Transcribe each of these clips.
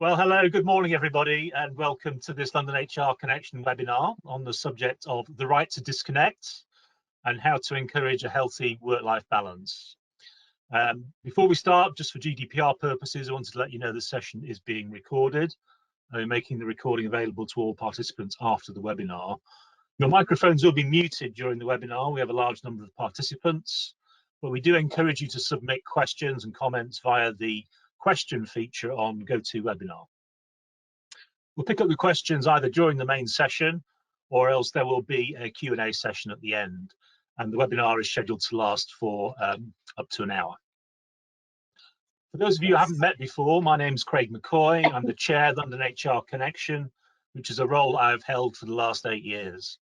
Well, hello, good morning, everybody, and welcome to this London HR Connection webinar on the subject of the right to disconnect and how to encourage a healthy work-life balance. Before we start, just for GDPR purposes, I wanted to let you know the session is being recorded. We're making the recording available to all participants after the webinar. Your microphones will be muted during the webinar. We have a large number of participants, but we do encourage you to submit questions and comments via the question feature on GoToWebinar. We'll pick up the questions either during the main session or else there will be a Q&A session at the end, and the webinar is scheduled to last for up to an hour. For those of you who haven't met before, my name's Craig McCoy. I'm the chair of London HR Connection, which is a role I've held for the last 8 years.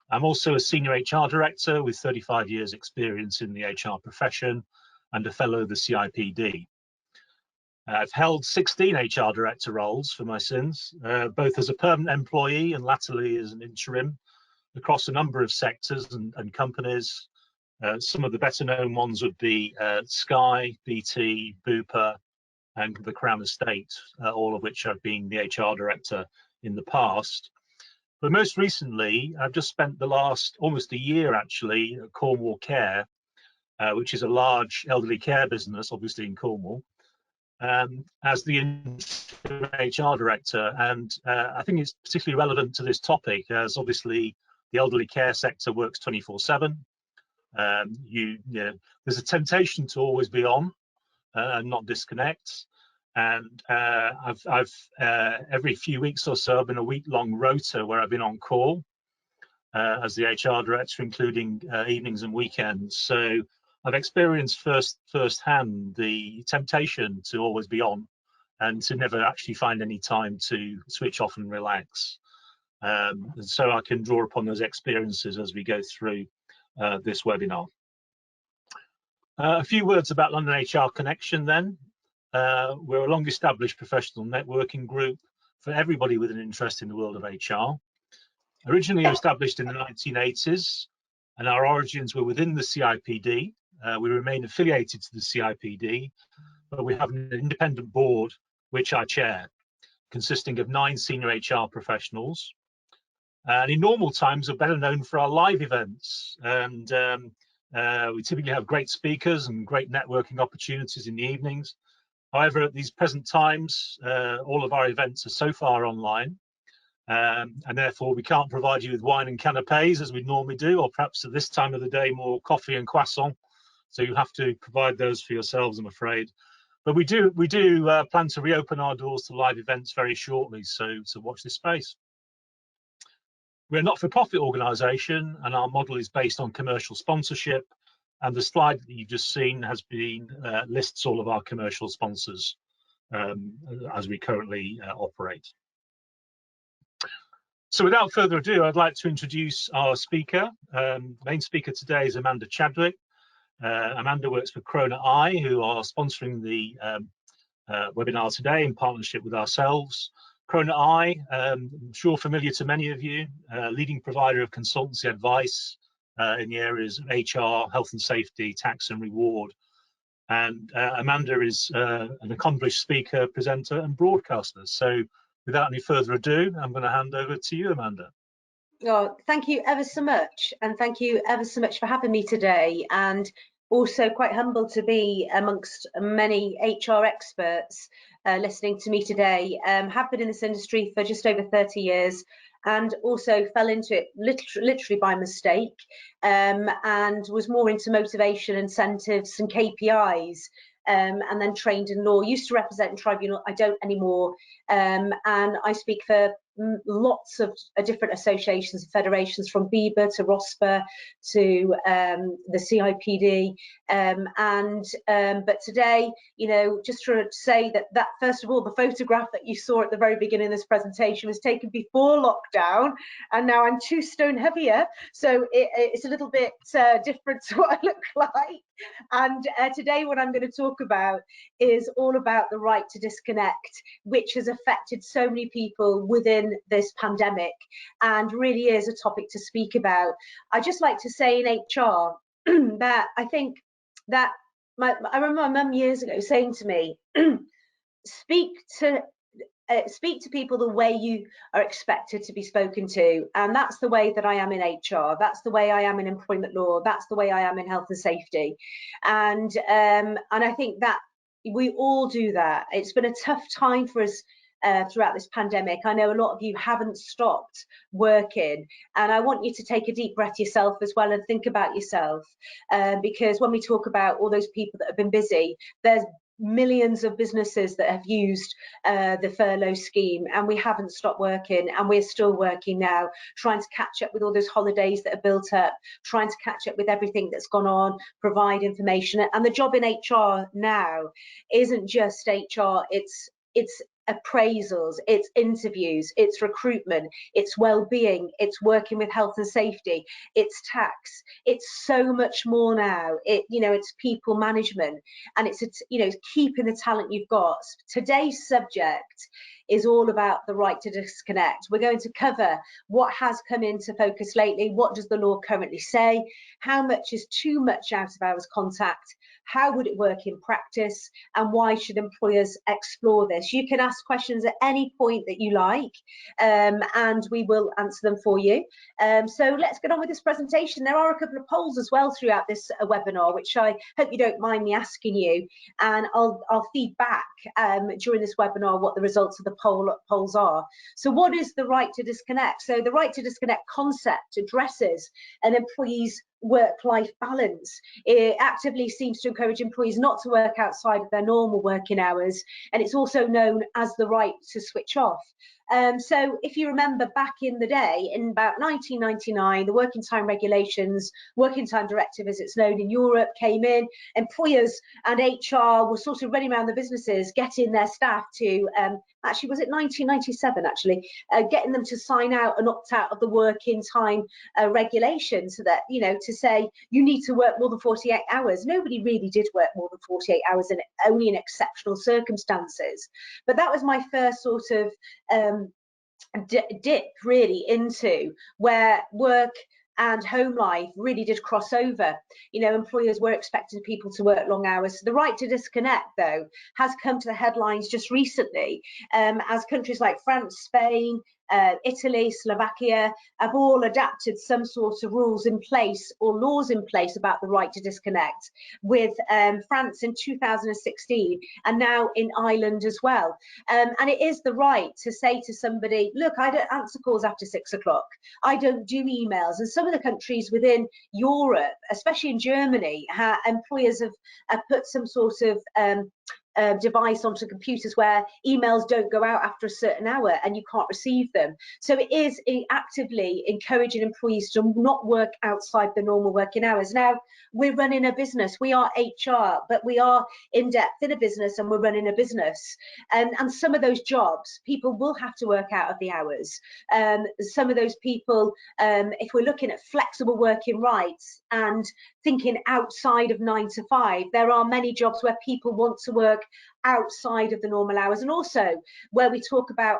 I'm also a senior HR director with 35 years experience in the HR profession and a fellow of the CIPD. I've held 16 HR director roles for my sins, both as a permanent employee and latterly as an interim across a number of sectors and companies. Some of the better known ones would be Sky, BT, Bupa and the Crown Estate, all of which I've been the HR director in the past. But most recently, I've just spent the last almost a year actually at Cornwall Care, which is a large elderly care business, obviously in Cornwall, as the interim HR director, and I think it's particularly relevant to this topic as obviously the elderly care sector works 24/7. There's a temptation to always be on and not disconnect, and I've every few weeks or so I've been a week-long rota where I've been on call as the HR director, including evenings and weekends. So I've experienced firsthand the temptation to always be on and to never actually find any time to switch off and relax. And so I can draw upon those experiences as we go through this webinar. A few words about London HR Connection then. We're a long-established professional networking group for everybody with an interest in the world of HR. Originally established in the 1980s, and our origins were within the CIPD. We remain affiliated to the CIPD, but we have an independent board, which I chair, consisting of 9 senior HR professionals. And in normal times, we're better known for our live events. And we typically have great speakers and great networking opportunities in the evenings. However, at these present times, all of our events are so far online. And therefore, we can't provide you with wine and canapes as we normally do, or perhaps at this time of the day, more coffee and croissant. So you have to provide those for yourselves, I'm afraid. But we do plan to reopen our doors to live events very shortly, so watch this space. We're a not-for-profit organisation, and our model is based on commercial sponsorship. And the slide that you've just seen has been lists all of our commercial sponsors as we currently operate. So without further ado, I'd like to introduce our speaker. Main speaker today is Amanda Chadwick. Amanda works for Croner-i, who are sponsoring the webinar today in partnership with ourselves. Croner-i, I'm sure familiar to many of you, leading provider of consultancy advice in the areas of HR, health and safety, tax and reward. And Amanda is an accomplished speaker, presenter and broadcaster. So without any further ado, I'm going to hand over to you, Amanda. Oh, thank you ever so much, and thank you ever so much for having me today, and also quite humbled to be amongst many HR experts listening to me today. Have been in this industry for just over 30 years and also fell into it literally by mistake, and was more into motivation, incentives and KPIs. And then trained in law, used to represent in tribunal, I don't anymore, and I speak for lots of different associations and federations, from BIBA to ROSPA to the CIPD, but today, you know, just to say that first of all, the photograph that you saw at the very beginning of this presentation was taken before lockdown, and now I'm 2 stone heavier, so it's a little bit different to what I look like. And today what I'm going to talk about is all about the right to disconnect, which has affected so many people within this pandemic and really is a topic to speak about. I just like to say in HR that I think that I remember my mum years ago saying to me, speak to speak to people the way you are expected to be spoken to, and that's the way that I am in HR, that's the way I am in employment law, that's the way I am in health and safety, and I think that we all do that. It's been a tough time for us throughout this pandemic. I know a lot of you haven't stopped working, and I want you to take a deep breath yourself as well and think about yourself, because when we talk about all those people that have been busy, there's millions of businesses that have used the furlough scheme, and we haven't stopped working, and we're still working now, trying to catch up with all those holidays that are built up, trying to catch up with everything that's gone on, provide information. And the job in HR now isn't just HR, it's appraisals, it's interviews, it's recruitment, it's well-being, it's working with health and safety, it's tax, it's so much more now. It's people management, and it's keeping the talent you've got. Today's subject is all about the right to disconnect. We're going to cover what has come into focus lately, what does the law currently say, how much is too much out of hours contact, how would it work in practice, and why should employers explore this? You can ask questions at any point that you like, and we will answer them for you. So let's get on with this presentation. There are a couple of polls as well throughout this webinar, which I hope you don't mind me asking you, and I'll feed back during this webinar what the results of the polls are. So what is the right to disconnect? So the right to disconnect concept addresses an employee's work-life balance. It actively seems to encourage employees not to work outside of their normal working hours, and it's also known as the right to switch off. So if you remember back in the day, in about 1999, the Working Time Regulations, Working Time Directive as it's known in Europe, came in. Employers and HR were sort of running around the businesses, getting their staff to, actually was it 1997 actually, getting them to sign out and opt out of the Working Time regulation, so that, to say you need to work more than 48 hours. Nobody really did work more than 48 hours, and only in exceptional circumstances. But that was my first sort of dip really into where work and home life really did cross over. Employers were expecting people to work long hours. So the right to disconnect, though, has come to the headlines just recently, as countries like France, Spain, Italy, Slovakia have all adapted some sort of rules in place or laws in place about the right to disconnect, with France in 2016 and now in Ireland as well. And it is the right to say to somebody, look, I don't answer calls after 6 o'clock. I don't do emails. And some of the countries within Europe, especially in Germany, employers have put some sort of device onto computers where emails don't go out after a certain hour and you can't receive them. So it is actively encouraging employees to not work outside the normal working hours. Now, we're running a business, we are HR, but we are in depth in a business, and we're running a business. And some of those jobs, people will have to work out of the hours. Some of those people, if we're looking at flexible working rights and thinking outside of 9 to 5, there are many jobs where people want to work outside of the normal hours, and also where we talk about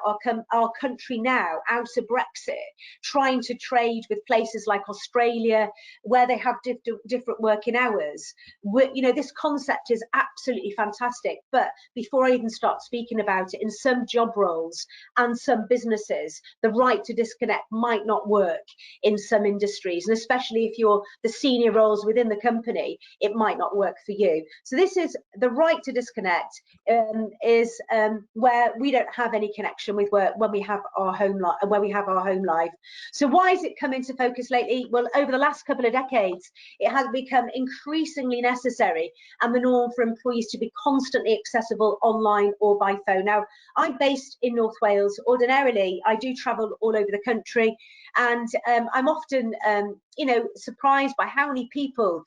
our country now out of Brexit, trying to trade with places like Australia where they have different working hours. This concept is absolutely fantastic, but before I even start speaking about it, in some job roles and some businesses, the right to disconnect might not work in some industries, and especially if you're the senior roles within the company, it might not work for you. So this is the right to disconnect, is where we don't have any connection with work when we have our home life. So why has it come into focus lately? Well, over the last couple of decades, it has become increasingly necessary and the norm for employees to be constantly accessible online or by phone. Now, I'm based in North Wales. Ordinarily, I do travel all over the country, and I'm often surprised by how many people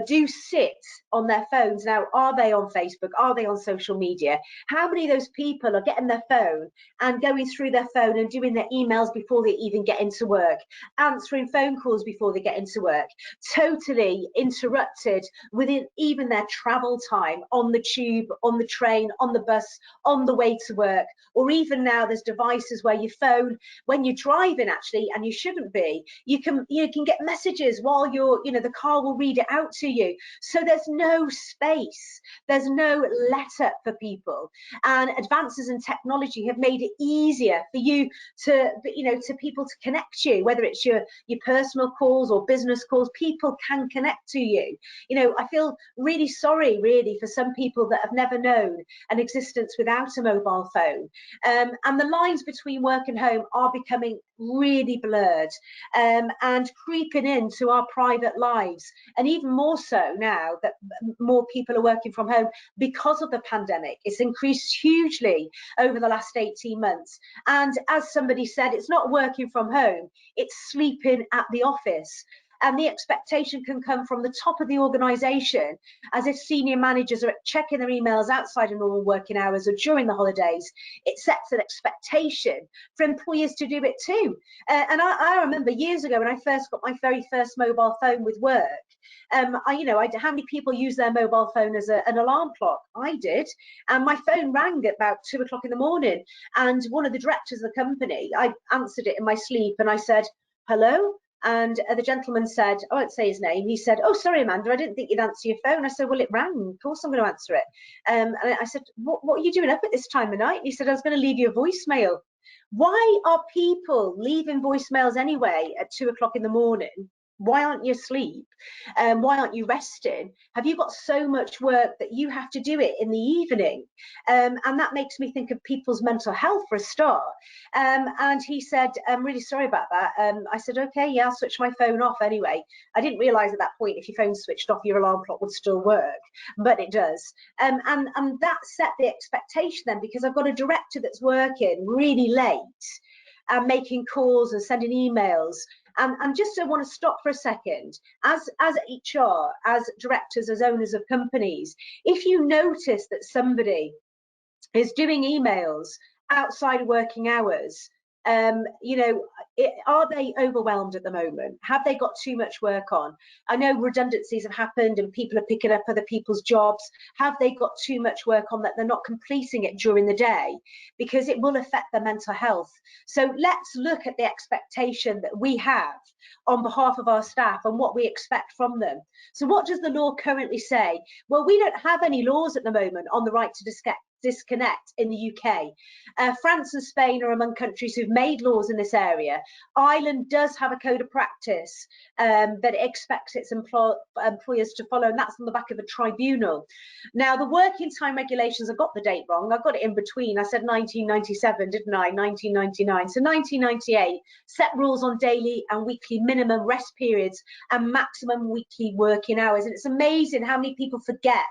do sit on their phones. Now, are they on Facebook? Are they on social media? How many of those people are getting their phone and going through their phone and doing their emails before they even get into work, answering phone calls before they get into work, totally interrupted within even their travel time, on the tube, on the train, on the bus, on the way to work, or even now there's devices where your phone, when you're driving actually and and you shouldn't be. You can get messages while you're, the car will read it out to you. So there's no space, there's no let up for people. And advances in technology have made it easier for you to, to people to connect you, whether it's your personal calls or business calls. People can connect to you. I feel really sorry, really, for some people that have never known an existence without a mobile phone. And the lines between work and home are becoming really blurred, and creeping into our private lives, and even more so now that more people are working from home because of the pandemic. It's increased hugely over the last 18 months. And as somebody said, it's not working from home, it's sleeping at the office. And the expectation can come from the top of the organisation, as if senior managers are checking their emails outside of normal working hours or during the holidays. It sets an expectation for employers to do it too. And I remember years ago when I first got my very first mobile phone with work, how many people use their mobile phone as an alarm clock? I did. And my phone rang at about 2 o'clock in the morning. And one of the directors of the company, I answered it in my sleep and I said, "Hello?" And the gentleman said, I won't say his name, he said, "Oh, sorry, Amanda, I didn't think you'd answer your phone." I said, "Well, it rang. Of course I'm going to answer it." And I said, what are you doing up at this time of night? And he said, "I was going to leave you a voicemail." Why are people leaving voicemails anyway at 2 o'clock in the morning? Why aren't you asleep? Why aren't you resting? Have you got so much work that you have to do it in the evening? And that makes me think of people's mental health for a start. And he said, "I'm really sorry about that." I said, "Okay, yeah, I'll switch my phone off anyway." I didn't realise at that point if your phone's switched off, your alarm clock would still work, but it does. And that set the expectation then, because I've got a director that's working really late and making calls and sending emails. And just I want to stop for a second, as HR, as directors, as owners of companies, if you notice that somebody is doing emails outside of working hours, are they overwhelmed at the moment? Have they got too much work on? I know redundancies have happened and people are picking up other people's jobs. Have they got too much work on that they're not completing it during the day? Because it will affect their mental health. So let's look at the expectation that we have on behalf of our staff and what we expect from them. So what does the law currently say? Well, we don't have any laws at the moment on the right to disconnect in the UK. France and Spain are among countries who've made laws in this area. Ireland does have a code of practice that it expects its employers to follow, and that's on the back of a tribunal. Now, the working time regulations, I got the date wrong. I got it in between. I said 1997, didn't I? 1999. So 1998 set rules on daily and weekly minimum rest periods and maximum weekly working hours. And it's amazing how many people forget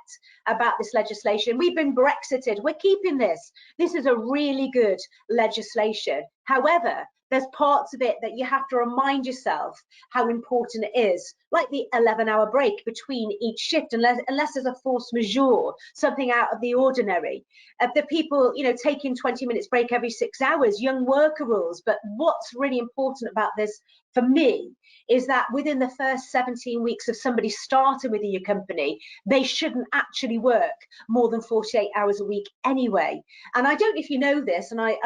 about this legislation. We've been Brexited. We're keeping this. This is a really good legislation. However, there's parts of it that you have to remind yourself how important it is, like the 11-hour break between each shift, unless there's a force majeure, something out of the ordinary. The people, taking 20 minutes break every 6 hours, young worker rules. But what's really important about this for me is that within the first 17 weeks of somebody starting within your company, they shouldn't actually work more than 48 hours a week anyway. And I don't know if you know this, and I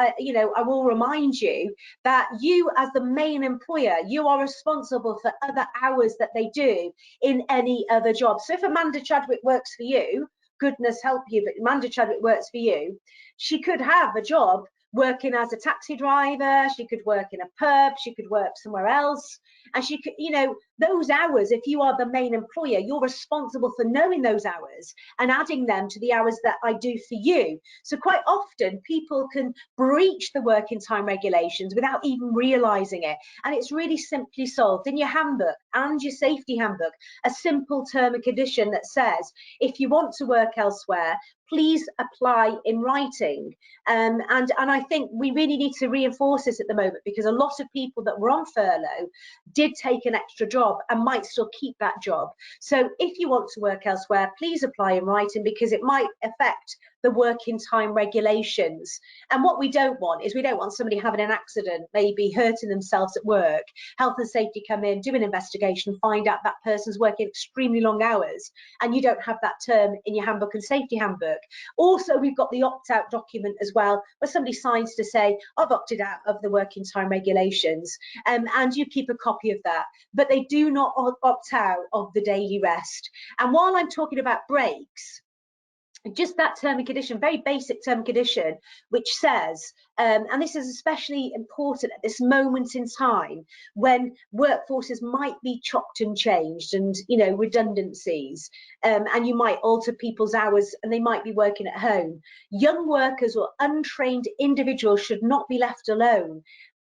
will remind you that you, as the main employer, you are responsible for other hours that they do in any other job. So if Amanda Chadwick works for you, goodness help you, but Amanda Chadwick works for you, she could have a job working as a taxi driver, she could work in a pub, she could work somewhere else, and she could, those hours, if you are the main employer, you're responsible for knowing those hours and adding them to the hours that I do for you. So quite often people can breach the working time regulations without even realizing it, and it's really simply solved in your handbook and your safety handbook, a simple term and condition that says if you want to work elsewhere, please apply in writing. And I think we really need to reinforce this at the moment, because a lot of people that were on furlough did take an extra job job and might still keep that job. So if you want to work elsewhere, please apply in writing, because it might affect the working time regulations. And what we don't want is, we don't want somebody having an accident, maybe hurting themselves at work, health and safety come in, do an investigation, find out that person's working extremely long hours, and you don't have that term in your handbook and safety handbook. Also, we've got the opt-out document as well, where somebody signs to say, I've opted out of the working time regulations, and you keep a copy of that. But they do not opt out of the daily rest. And while I'm talking about breaks, just that term and condition, very basic term and condition, which says, and this is especially important at this moment in time when workforces might be chopped and changed, and redundancies, and you might alter people's hours and they might be working at home. Young workers or untrained individuals should not be left alone.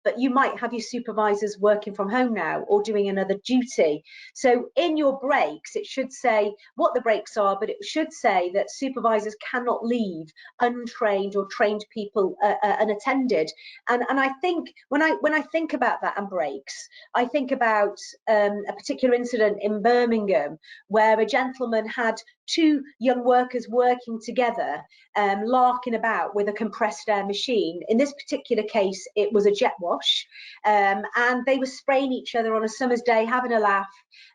But you might have your supervisors working from home now or doing another duty. So in your breaks, it should say what the breaks are, but it should say that supervisors cannot leave untrained or trained people unattended. And I think when I think about that and breaks, I think about a particular incident in Birmingham where a gentleman had two young workers working together, larking about with a compressed air machine. In this particular case, it was a jet wash, and they were spraying each other on a summer's day, having a laugh.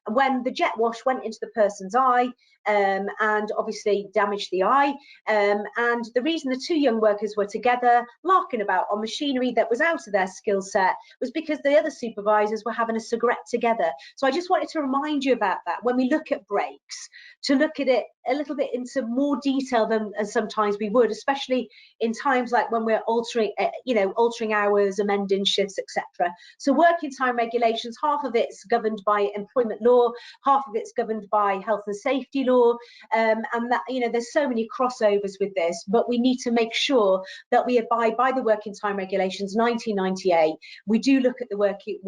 When the jet wash went into the person's eye, and obviously damaged the eye, and the reason the two young workers were together larking about on machinery that was out of their skill set was because the other supervisors were having a cigarette together. So I just wanted to remind you about that when we look at breaks, to look at it a little bit into more detail than sometimes we would, especially in times like when we're altering hours, amending shifts, etc. So working time regulations, half of it's governed by employment law, half of it's governed by health and safety law, and that there's so many crossovers with this, but we need to make sure that we abide by the working time regulations 1998. We do look at the working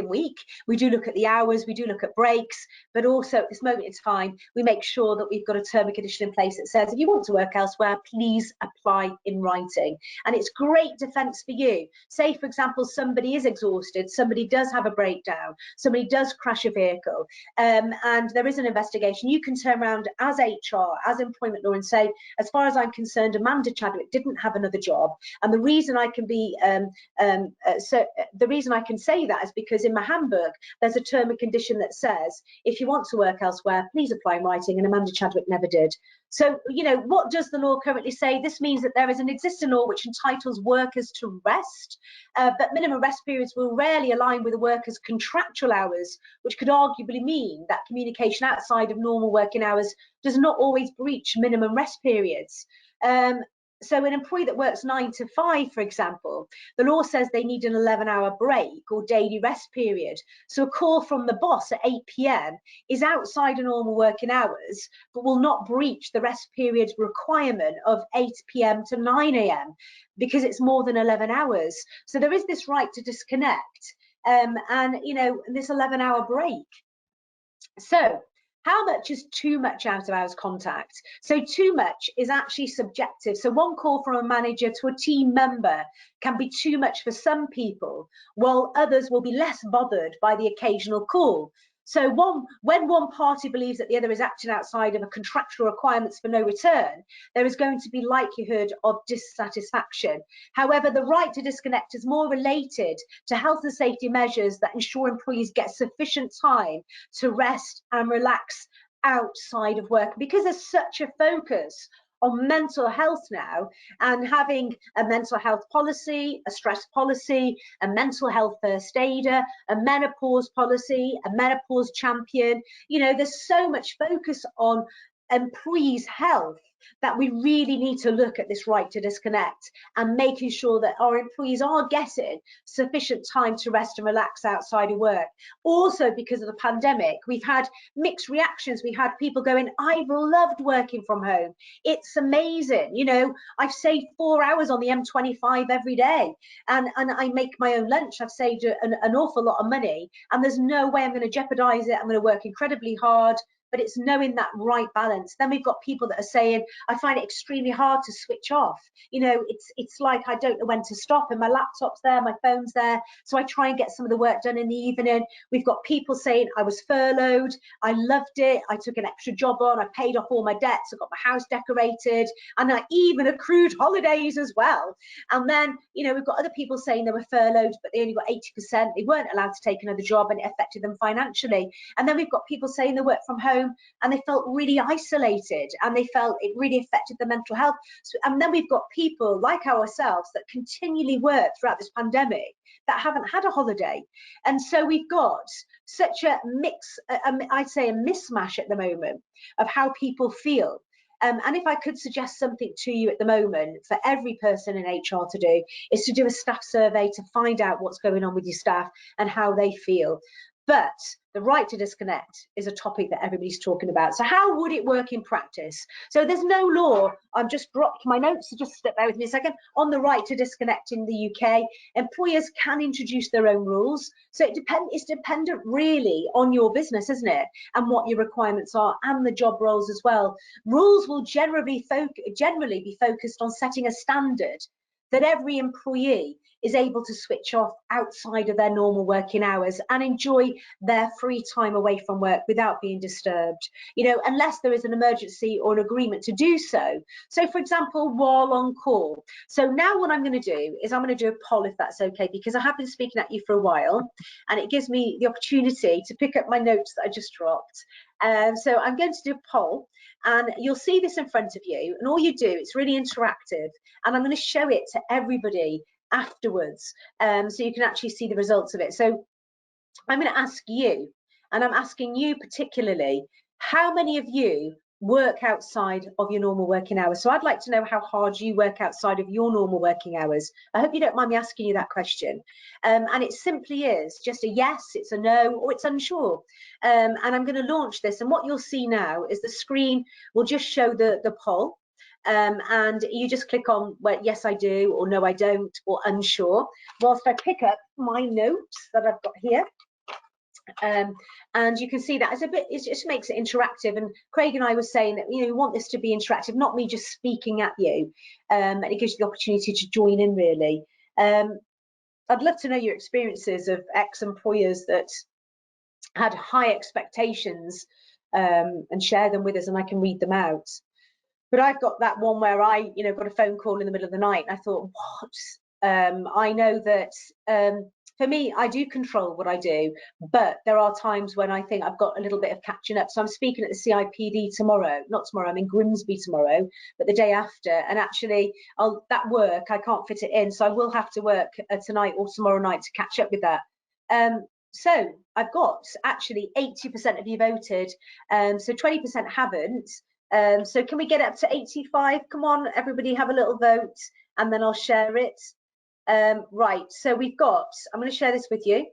week, we do look at the hours, we do look at breaks, but also at this moment in time, we make sure that we've got a term and condition in place that says, if you want to work elsewhere, please apply in writing. And it's great defence for you. Say, for example, somebody is exhausted, somebody does have a breakdown, somebody does crash a vehicle, and there is an investigation. You can turn around as HR, as employment law, and say, as far as I'm concerned, Amanda Chadwick didn't have another job, and the reason I can be the reason I can say that is because in my handbook there's a term and condition that says, if you want to work elsewhere, please apply in writing, and Amanda Chadwick never did. So what does the law currently say? This means that there is an existing law which entitles workers to rest, but minimum rest periods will rarely align with the workers' contractual hours, which could arguably mean that communication outside of normal working hours does not always breach minimum rest periods. So an employee that works 9 to 5, for example, the law says they need an 11-hour break or daily rest period. So a call from the boss at 8 p.m. is outside of normal working hours, but will not breach the rest period requirement of 8 p.m. to 9 a.m. because it's more than 11 hours. So there is this right to disconnect, and this 11-hour break. So how much is too much out of hours contact? So too much is actually subjective. So one call from a manager to a team member can be too much for some people, while others will be less bothered by the occasional call. So when one party believes that the other is acting outside of a contractual requirements for no return, there is going to be likelihood of dissatisfaction. However, the right to disconnect is more related to health and safety measures that ensure employees get sufficient time to rest and relax outside of work, because there's such a focus on mental health now, and having a mental health policy, a stress policy, a mental health first aider, a menopause policy, a menopause champion. There's so much focus on employees' health that we really need to look at this right to disconnect and making sure that our employees are getting sufficient time to rest and relax outside of work. Also, because of the pandemic, we've had mixed reactions. We had people going, I've loved working from home. It's amazing. I've saved 4 hours on the M25 every day, and I make my own lunch. I've saved an awful lot of money, and there's no way I'm going to jeopardize it. I'm going to work incredibly hard, but it's knowing that right balance. Then we've got people that are saying, I find it extremely hard to switch off. You know, it's like I don't know when to stop, and my laptop's there, my phone's there, so I try and get some of the work done in the evening. We've got people saying, I was furloughed, I loved it, I took an extra job on, I paid off all my debts, I got my house decorated, and I even accrued holidays as well. And then, you know, we've got other people saying they were furloughed, but they only got 80%. They weren't allowed to take another job, and it affected them financially. And then we've got people saying they work from home and they felt really isolated, and they felt it really affected their mental health. So, and then we've got people like ourselves that continually work throughout this pandemic that haven't had a holiday. And so we've got such a mix, I'd say a mismatch at the moment of how people feel. And if I could suggest something to you at the moment for every person in HR to do, is to do a staff survey to find out what's going on with your staff and how they feel. But the right to disconnect is a topic that everybody's talking about. So how would it work in practice? So there's no law. I've just dropped my notes, so just step there with me a second. On the right to disconnect in the UK, employers can introduce their own rules. So it's dependent really on your business, isn't it? And what your requirements are, and the job roles as well. Rules will generally be focused on setting a standard that every employee is able to switch off outside of their normal working hours and enjoy their free time away from work without being disturbed, you know, unless there is an emergency or an agreement to do so. So for example, while on call. So now what I'm going to do is I'm going to do a poll, if that's okay, because I have been speaking at you for a while and it gives me the opportunity to pick up my notes that I just dropped. So I'm going to do a poll, and you'll see this in front of you, and all you do, it's really interactive, and I'm going to show it to everybody afterwards, so you can actually see the results of it. So I'm going to ask you, and I'm asking you particularly, how many of you work outside of your normal working hours? So I'd like to know how hard you work outside of your normal working hours. I hope you don't mind me asking you that question. And it simply is just a yes, it's a no, or it's unsure. And I'm going to launch this, and what you'll see now is the screen will just show the poll. And you just click on, well, yes I do, or no I don't, or unsure, whilst I pick up my notes that I've got here. And you can see that it just makes it interactive. And Craig and I were saying that, you know, we want this to be interactive, not me just speaking at you, and it gives you the opportunity to join in really. I'd love to know your experiences of ex-employers that had high expectations, and share them with us, and I can read them out. But I've got that one where I, you know, got a phone call in the middle of the night, and I thought, what? I know that for me, I do control what I do, but there are times when I think I've got a little bit of catching up. So I'm speaking at the CIPD tomorrow, not tomorrow, I'm in Grimsby tomorrow, but the day after. And actually, that work, I can't fit it in. So I will have to work tonight or tomorrow night to catch up with that. So I've got actually 80% of you voted, so 20% haven't. So can we get up to 85? Come on, everybody have a little vote, and then I'll share it. Right, so we've got, I'm going to share this with you.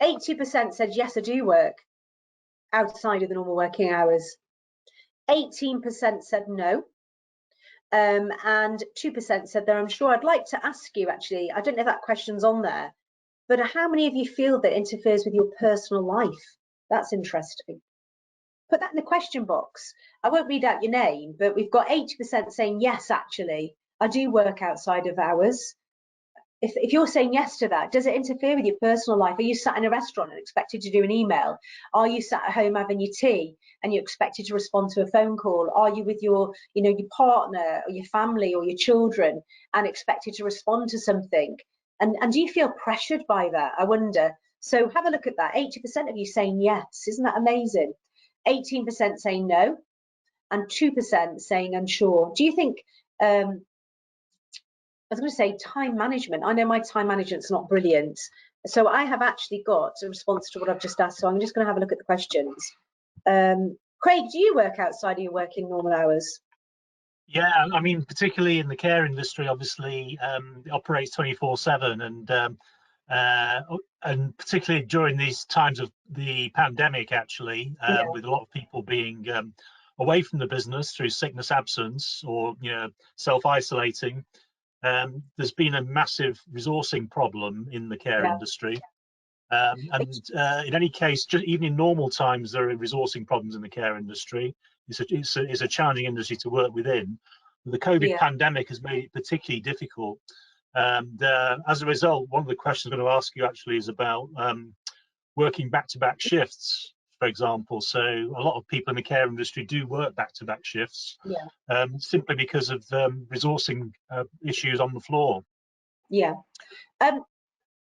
80% said yes, I do work outside of the normal working hours. 18% said no. And 2% said they're unsure. I'd like to ask you, actually, I don't know if that question's on there, but how many of you feel that interferes with your personal life? That's interesting. Put that in the question box. I won't read out your name, but we've got 80% saying yes, actually, I do work outside of hours. If you're saying yes to that, does it interfere with your personal life? Are you sat in a restaurant and expected to do an email? Are you sat at home having your tea and you're expected to respond to a phone call? Are you with your, you know, your partner or your family or your children and expected to respond to something? And do you feel pressured by that? I wonder. So have a look at that. 80% of you saying yes. Isn't that amazing? 18% saying no, and 2% saying unsure. Do you think, I was going to say time management. I know my time management's not brilliant. So I have actually got a response to what I've just asked. So I'm just going to have a look at the questions. Craig, do you work outside of your working normal hours? Yeah, I mean, particularly in the care industry, obviously, it operates 24/7, and particularly during these times of the pandemic, actually, Yeah. with a lot of people being away from the business through sickness, absence, or, you know, self-isolating. There's been a massive resourcing problem in the care industry, In any case, even in normal times, there are resourcing problems in the care industry. It's a challenging industry to work within. The COVID pandemic has made it particularly difficult. And as a result, one of the questions I'm going to ask you actually is about working back-to-back shifts, for example. So a lot of people in the care industry do work back-to-back shifts, simply because of resourcing issues on the floor. Yeah. I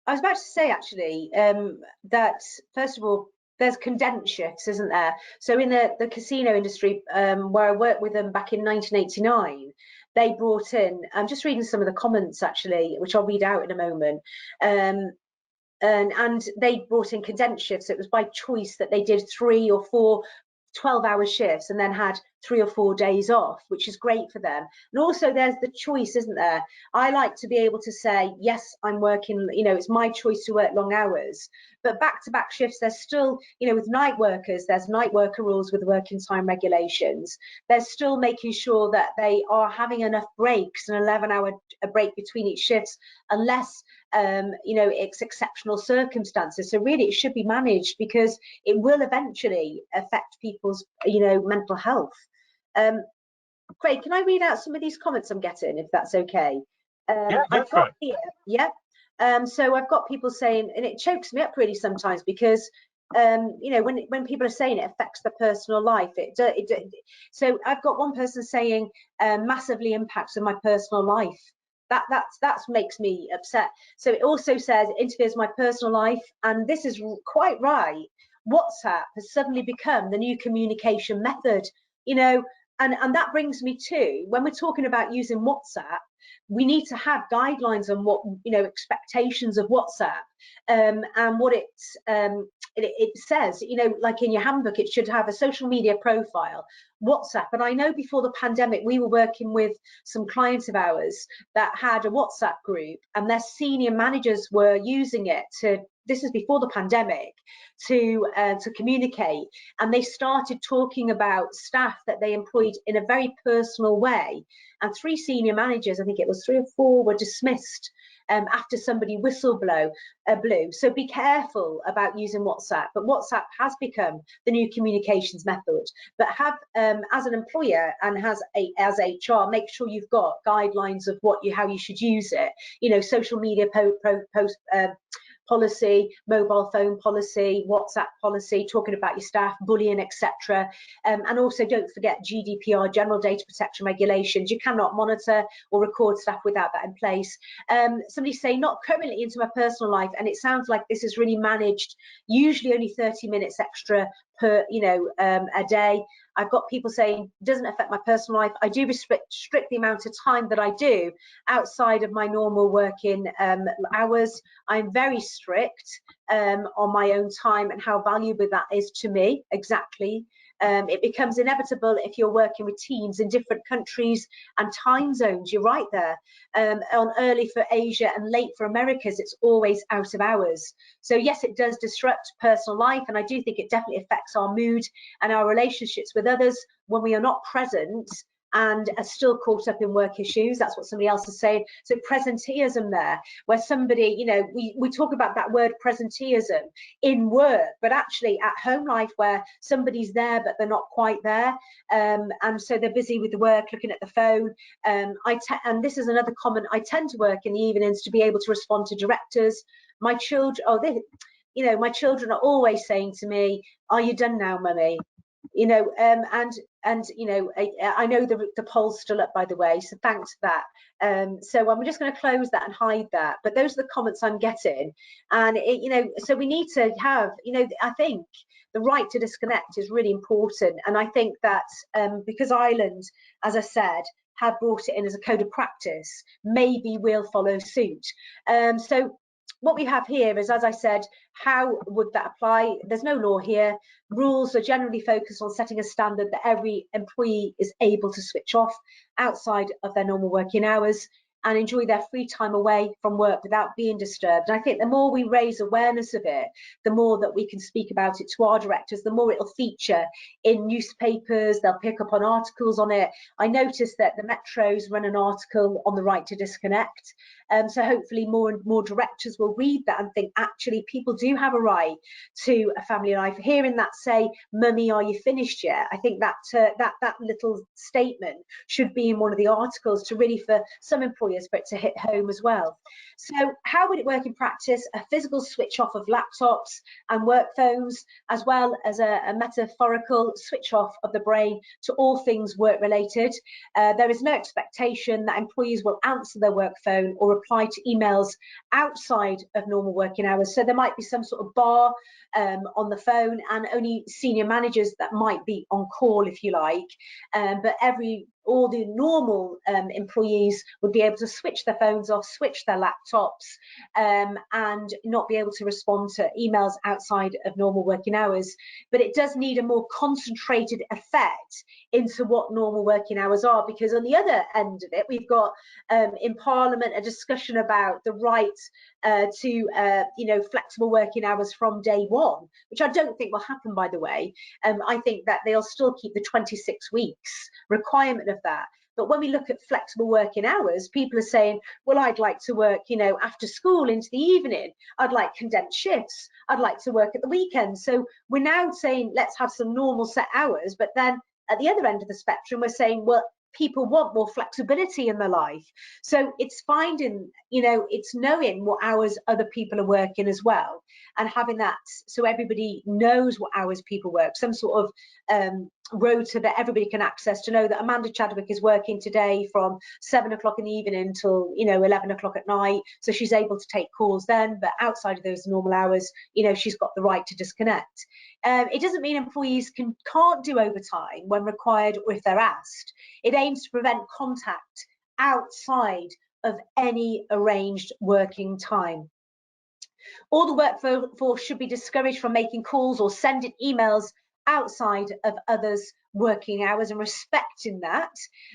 was about to say actually that first of all, there's condensed shifts, isn't there? So in the casino industry, where I worked with them back in 1989, they brought in, I'm just reading some of the comments actually, which I'll read out in a moment. And they brought in condensed shifts. It was by choice that they did 3 or 4 12-hour shifts and then had 3 or 4 days off, which is great for them. And also there's the choice, isn't there? I like to be able to say, yes, I'm working, you know, it's my choice to work long hours, but back-to-back shifts, there's still, you know, with night workers, there's night worker rules with working time regulations. There's still making sure that they are having enough breaks, an 11-hour break between each shifts, unless you know, it's exceptional circumstances. So really it should be managed, because it will eventually affect people's, you know, mental health. Craig, can I read out some of these comments I'm getting, if that's okay? I've got here, so I've got people saying, and it chokes me up really sometimes, because you know, when people are saying it affects their personal life, so I've got one person saying massively impacts on my personal life. That makes me upset. So it also says it interferes with my personal life, and this is quite right. WhatsApp has suddenly become the new communication method, you know, and that brings me to, when we're talking about using WhatsApp, we need to have guidelines on what, you know, expectations of WhatsApp, and what it says, you know, like in your handbook, it should have a social media profile, WhatsApp. And I know before the pandemic, we were working with some clients of ours that had a WhatsApp group, and their senior managers were using it to, this is before the pandemic, to communicate. And they started talking about staff that they employed in a very personal way. And 3 senior managers, I think it was 3 or 4, were dismissed after somebody blew. So be careful about using WhatsApp. But WhatsApp has become the new communications method. But have, as an employer and as HR, make sure you've got guidelines of how you should use it. You know, social media policy, mobile phone policy, WhatsApp policy, talking about your staff, bullying, etc. And also don't forget GDPR, General Data Protection Regulations. You cannot monitor or record staff without that in place. Somebody say, not currently into my personal life, and it sounds like this is really managed, usually only 30 minutes extra per, you know, a day. I've got people saying, doesn't affect my personal life. I do restrict the amount of time that I do outside of my normal working hours. I'm very strict on my own time and how valuable that is to me. Exactly. It becomes inevitable if you're working with teams in different countries and time zones. You're right there. On early for Asia and late for Americas, it's always out of hours. So yes, it does disrupt personal life, and I do think it definitely affects our mood and our relationships with others when we are not present and are still caught up in work issues. That's what somebody else is saying. So presenteeism there, where somebody, you know, we talk about that word presenteeism in work, but actually at home life, where somebody's there but they're not quite there, and so they're busy with the work, looking at the phone. And this is another comment, I tend to work in the evenings to be able to respond to directors. My children, you know, my children are always saying to me, "Are you done now, mummy?" You know, and you know, I know the poll's still up, by the way, so thanks for that. So I'm just going to close that and hide that. But those are the comments I'm getting, and you know, so we need to have, you know, I think the right to disconnect is really important, and I think that because Ireland, as I said, have brought it in as a code of practice, maybe we'll follow suit. So what we have here is, as I said, how would that apply? There's no law here. Rules are generally focused on setting a standard that every employee is able to switch off outside of their normal working hours. and enjoy their free time away from work without being disturbed. And I think the more we raise awareness of it, the more that we can speak about it to our directors, the more it'll feature in newspapers, they'll pick up on articles on it. I noticed that the Metros run an article on the right to disconnect. So hopefully more and more directors will read that and think, actually, people do have a right to a family life. Hearing that say, "Mummy, are you finished yet?" I think that that little statement should be in one of the articles to really, for some employers, for it to hit home as well. So how would it work in practice? A physical switch off of laptops and work phones, as well as a metaphorical switch off of the brain to all things work related. There is no expectation that employees will answer their work phone or reply to emails outside of normal working hours. So there might be some sort of bar on the phone, and only senior managers that might be on call, if you like, but all the normal employees would be able to switch their phones off, switch their laptops, and not be able to respond to emails outside of normal working hours. But it does need a more concentrated effect into what normal working hours are, because on the other end of it, we've got in Parliament a discussion about the right to flexible working hours from day one, which I don't think will happen, by the way. I think that they'll still keep the 26 weeks requirement of that. But when we look at flexible working hours, people are saying, well, I'd like to work, after school into the evening. I'd like condensed shifts. I'd like to work at the weekend. So we're now saying, let's have some normal set hours. But then at the other end of the spectrum, we're saying, well, people want more flexibility in their life. So it's finding, it's knowing what hours other people are working as well, and having that so everybody knows what hours people work, some sort of rota that everybody can access, to know that Amanda Chadwick is working today from 7 o'clock in the evening until 11 o'clock at night, so she's able to take calls then, but outside of those normal hours, she's got the right to disconnect. It doesn't mean employees can't do overtime when required or if they're asked. It aims to prevent contact outside of any arranged working time. All the workforce should be discouraged from making calls or sending emails outside of others' working hours, and respecting that.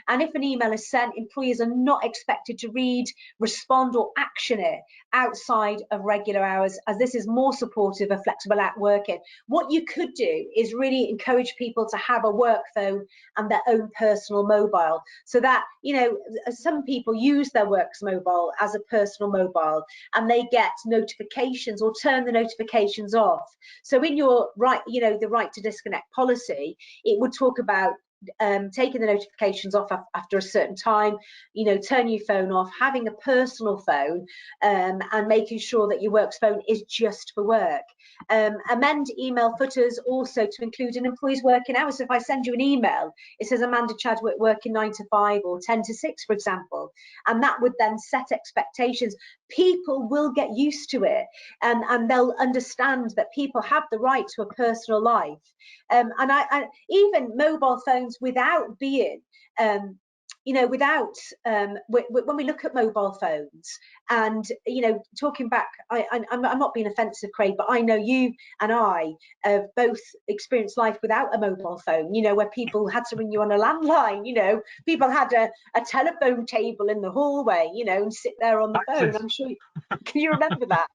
And if an email is sent, employees are not expected to read, respond or action it outside of regular hours, as this is more supportive of flexible out working. What you could do is really encourage people to have a work phone and their own personal mobile, so that some people use their works mobile as a personal mobile and they get notifications or turn the notifications off. So in your right, the right to disconnect policy, it would talk about taking the notifications off after a certain time, turn your phone off, having a personal phone, and making sure that your works phone is just for work. Amend email footers also to include an employee's working hours. So if I send you an email, it says Amanda Chadwick working 9 to 5 or 10 to 6, for example, and that would then set expectations. People will get used to it, and they'll understand that people have the right to a personal life. And even mobile phones without being, when we look at mobile phones, and talking back, I'm not being offensive, Craig, but I know you and I have both experienced life without a mobile phone, where people had to ring you on a landline, people had a telephone table in the hallway, and sit there on the phone. I'm sure can you remember that?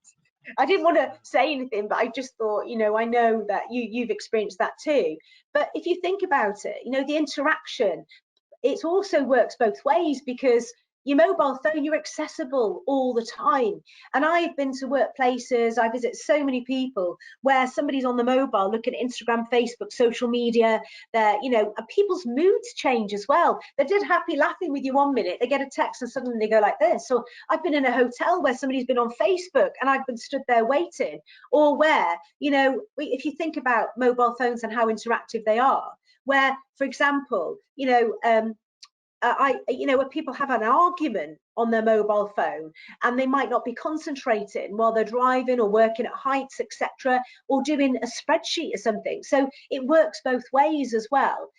I didn't want to say anything, but I just thought, I know that you've experienced that too. But if you think about it, the interaction, it also works both ways, because your mobile phone, you're accessible all the time. And I've been to workplaces, I visit so many people where somebody's on the mobile looking at Instagram, Facebook, social media, and people's moods change as well. They're dead happy laughing with you one minute, they get a text and suddenly they go like this. So I've been in a hotel where somebody's been on Facebook and I've been stood there waiting, or where, if you think about mobile phones and how interactive they are, where, for example, where people have an argument on their mobile phone and they might not be concentrating while they're driving or working at heights, etc., or doing a spreadsheet or something. So it works both ways as well.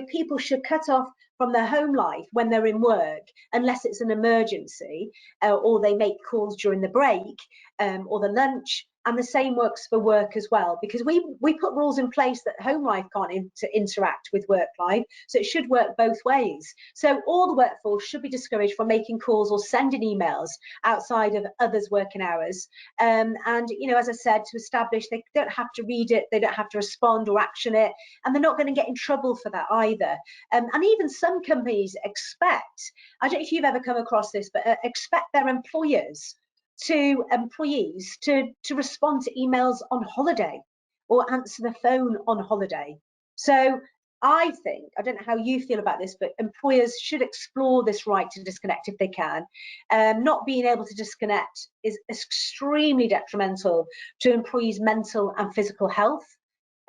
People should cut off from their home life when they're in work, unless it's an emergency, or they make calls during the break or the lunch. and the same works for work as well, because we put rules in place that home life can't interact with work life, so it should work both ways. So all the workforce should be discouraged from making calls or sending emails outside of others' working hours. And you know, as I said, to establish they don't have to read it, they don't have to respond or action it, and they're not going to get in trouble for that either. And even some companies expect, I don't know if you've ever come across this, but expect their employees to respond to emails on holiday or answer the phone on holiday. So I think, I don't know how you feel about this, but employers should explore this right to disconnect if they can. Not being able to disconnect is extremely detrimental to employees' mental and physical health.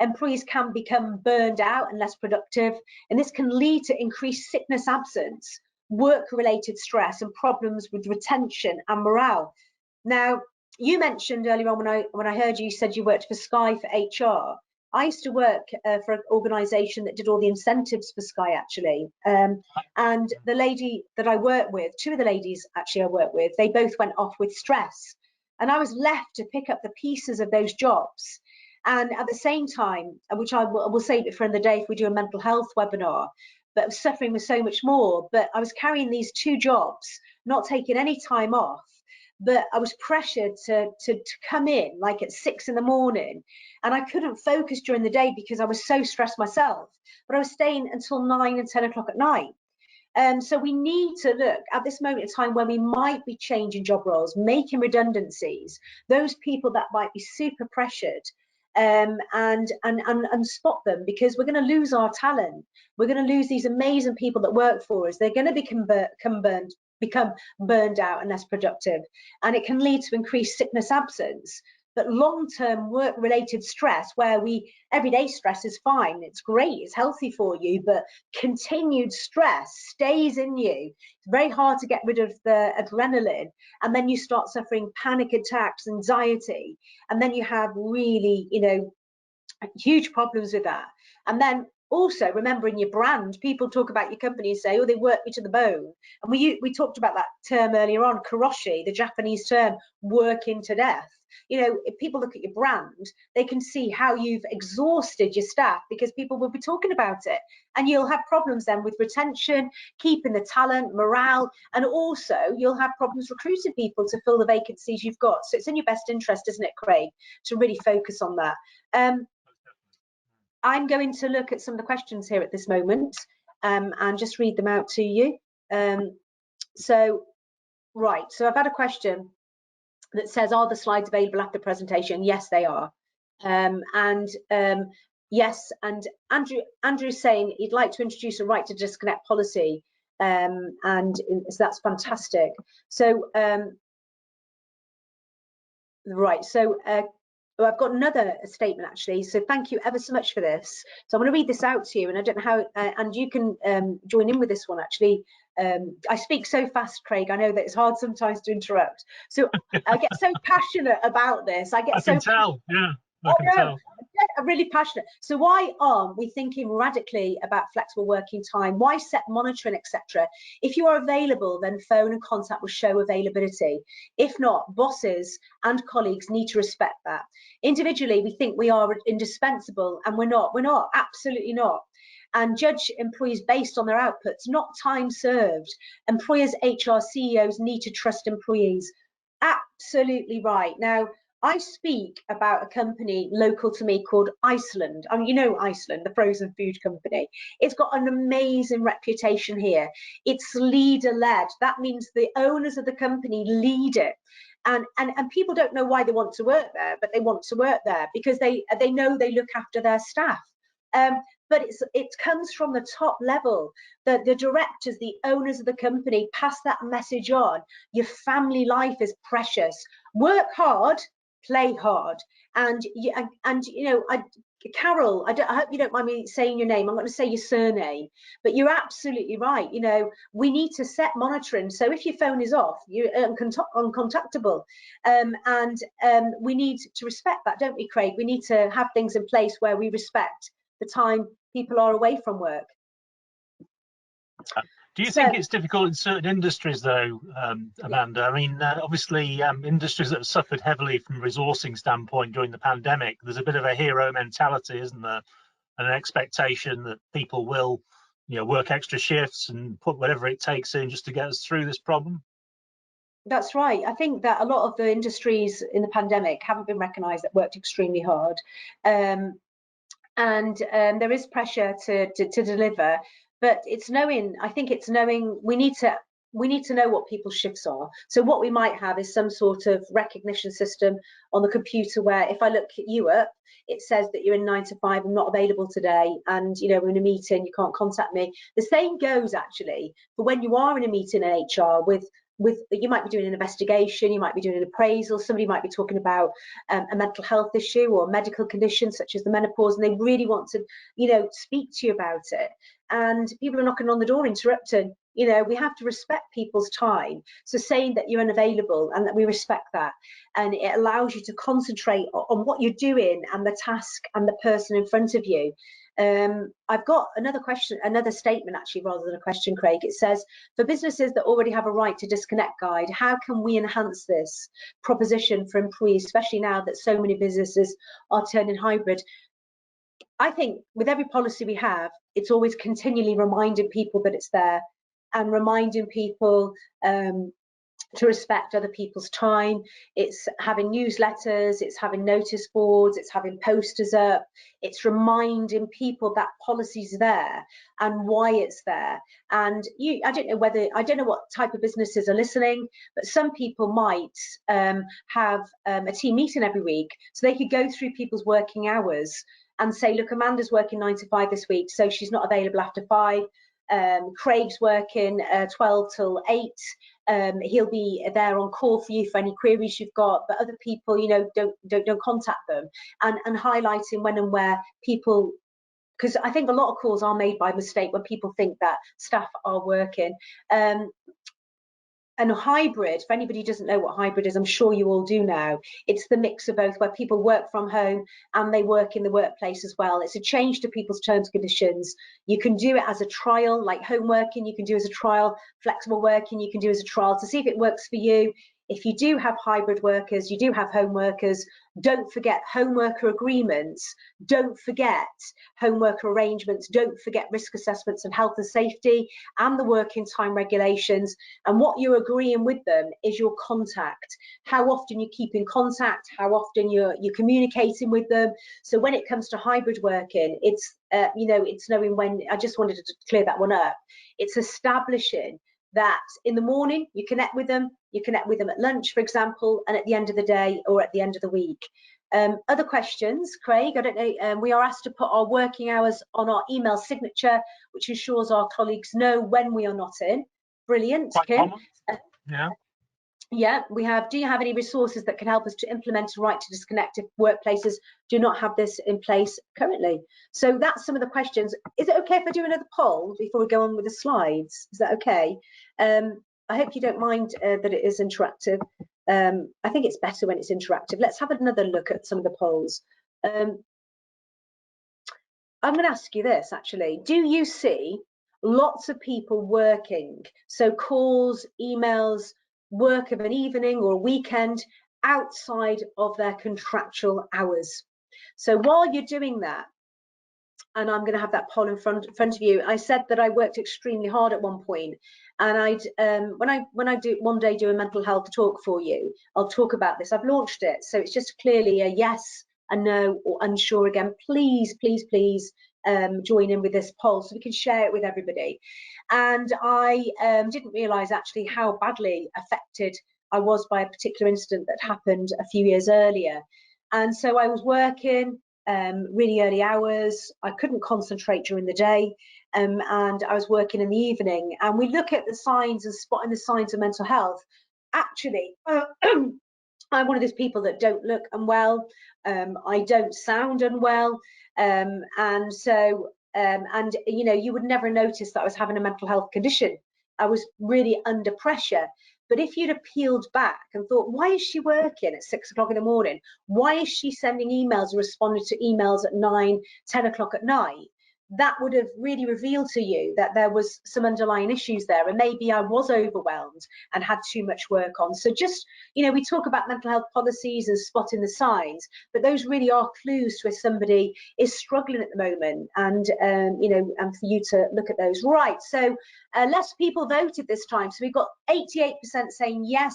Employees can become burned out and less productive, and this can lead to increased sickness absence, work-related stress, and problems with retention and morale. Now, you mentioned earlier on when I heard you said you worked for Sky for HR. I used to work for an organisation that did all the incentives for Sky, actually. And the lady that I worked with, two of the ladies actually I worked with, they both went off with stress. And I was left to pick up the pieces of those jobs. And at the same time, which I will save it for another day if we do a mental health webinar, but suffering was so much more. But I was carrying these two jobs, not taking any time off. But I was pressured to come in like at 6 in the morning, and I couldn't focus during the day because I was so stressed myself, but I was staying until 9 and 10 o'clock at night. So we need to look at this moment in time when we might be changing job roles, making redundancies, those people that might be super pressured, and spot them, because we're going to lose our talent. We're going to lose these amazing people that work for us. They're going to become burned out and less productive, and it can lead to increased sickness absence. But long-term work-related stress, where everyday stress is fine, it's great, it's healthy for you, but continued stress stays in you. It's very hard to get rid of the adrenaline, and then you start suffering panic attacks, anxiety, and then you have really, you know, huge problems with that. And then also remembering your brand. People talk about your company and say, oh, they work me to the bone. And we talked about that term earlier on, karoshi, the Japanese term, working to death. You know, if people look at your brand, they can see how you've exhausted your staff, because people will be talking about it. And you'll have problems then with retention, keeping the talent, morale, and also you'll have problems recruiting people to fill the vacancies you've got. So it's in your best interest, isn't it, Craig, to really focus on that. I'm going to look at some of the questions here at this moment and just read them out to you. So I've had a question that says, are the slides available after the presentation? Yes, they are. Yes, and Andrew's saying he'd like to introduce a right to disconnect policy, and so that's fantastic. So I've got another statement actually, so thank you ever so much for this. So I'm going to read this out to you, and I don't know how, and you can join in with this one actually. I speak so fast, Craig, I know that it's hard sometimes to interrupt. So I get so passionate about this. I can tell, yeah. I'm really passionate. So why aren't we thinking radically about flexible working time? Why set monitoring, etc.? If you are available, then phone and contact will show availability. If not, bosses and colleagues need to respect that. Individually, we think we are indispensable, and we're not. We're not, absolutely not. And judge employees based on their outputs, not time served. Employers, HR, CEOs need to trust employees. Absolutely right. Now, I speak about a company local to me called Iceland. I mean, you know Iceland, the frozen food company. It's got an amazing reputation here. It's leader-led. That means the owners of the company lead it. And people don't know why they want to work there, but they want to work there because they know they look after their staff. But it comes from the top level. The directors, the owners of the company pass that message on. Your family life is precious. Work hard, play hard. And you know, Carol, I hope you don't mind me saying your name. I'm going to say your surname, but you're absolutely right. You know, we need to set monitoring. So if your phone is off, you're uncontactable, we need to respect that, don't we, Craig? We need to have things in place where we respect the time people are away from work. Do you So think it's difficult in certain industries, though, Amanda? I mean, obviously, industries that have suffered heavily from a resourcing standpoint during the pandemic, there's a bit of a hero mentality, isn't there? And an expectation that people will, work extra shifts and put whatever it takes in just to get us through this problem. that's right. I think that a lot of the industries in the pandemic haven't been recognised that worked extremely hard. And there is pressure to deliver, but it's knowing, I think it's knowing we need to know what people's shifts are. So what we might have is some sort of recognition system on the computer where if I look you up, it says that you're in 9 to 5, I'm not available today, and we're in a meeting, you can't contact me. The same goes actually for when you are in a meeting in HR with you might be doing an investigation, you might be doing an appraisal, somebody might be talking about a mental health issue or medical condition such as the menopause, and they really want to speak to you about it, and people are knocking on the door interrupting. We have to respect people's time, so saying that you're unavailable and that we respect that, and it allows you to concentrate on what you're doing and the task and the person in front of you. I've got another question, another statement actually, rather than a question, Craig. It says, for businesses that already have a right to disconnect guide, how can we enhance this proposition for employees, especially now that so many businesses are turning hybrid? I think with every policy we have, it's always continually reminding people that it's there, and reminding people to respect other people's time. It's having newsletters, it's having notice boards, it's having posters up, it's reminding people that policy's there and why it's there. And I don't know what type of businesses are listening, but some people might have a team meeting every week, so they could go through people's working hours and say, look, Amanda's working 9 to 5 this week, so she's not available after 5. Craig's working 12 till 8. He'll be there on call for you for any queries you've got, but other people, don't contact them, and highlighting when and where people, because I think a lot of calls are made by mistake when people think that staff are working. And hybrid, if anybody doesn't know what hybrid is, I'm sure you all do now. It's the mix of both, where people work from home and they work in the workplace as well. It's a change to people's terms and conditions. You can do it as a trial, like home working, you can do as a trial, flexible working, you can do as a trial to see if it works for you. If you do have hybrid workers, you do have home workers, don't forget home worker agreements, don't forget home worker arrangements, don't forget risk assessments and health and safety and the working time regulations. And what you're agreeing with them is your contact, how often you keep in contact, how often you're communicating with them. So when it comes to hybrid working, it's it's knowing when. I just wanted to clear that one up. It's establishing that in the morning you connect with them at lunch, for example, and at the end of the day or at the end of the week. Other questions, Craig? I don't know. We are asked to put our working hours on our email signature, which ensures our colleagues know when we are not in. Brilliant, Quite Kim. Yeah. Yeah, we have. Do you have any resources that can help us to implement a right to disconnect if workplaces do not have this in place currently? So that's some of the questions. Is it okay if I do another poll before we go on with the slides? Is that okay? I hope you don't mind that it is interactive. I think it's better when it's interactive. Let's have another look at some of the polls. I'm going to ask you this, actually. Do you see lots of people working? So calls, emails, work of an evening or a weekend outside of their contractual hours. So while you're doing that, and I'm going to have that poll in front of you, I said that I worked extremely hard at one point, and I'd when I do one day do a mental health talk for you, I'll talk about this. I've launched it, so it's just clearly a yes, a no, or unsure again. Please, please, please join in with this poll so we can share it with everybody. And I didn't realise actually how badly affected I was by a particular incident that happened a few years earlier. And so I was working really early hours. I couldn't concentrate during the day, and I was working in the evening. And we look at the signs and spotting the signs of mental health. Actually, I'm one of those people that don't look unwell. I don't sound unwell, and you would never notice that I was having a mental health condition. I was really under pressure. But if you'd have peeled back and thought, why is she working at 6 o'clock in the morning? Why is she sending emails and responding to emails at 9, 10 o'clock at night? that would have really revealed to you that there was some underlying issues there, and maybe I was overwhelmed and had too much work on. So just, we talk about mental health policies and spotting the signs, but those really are clues to if somebody is struggling at the moment, and and for you to look at those. Right, so less people voted this time, so we've got 88% saying yes,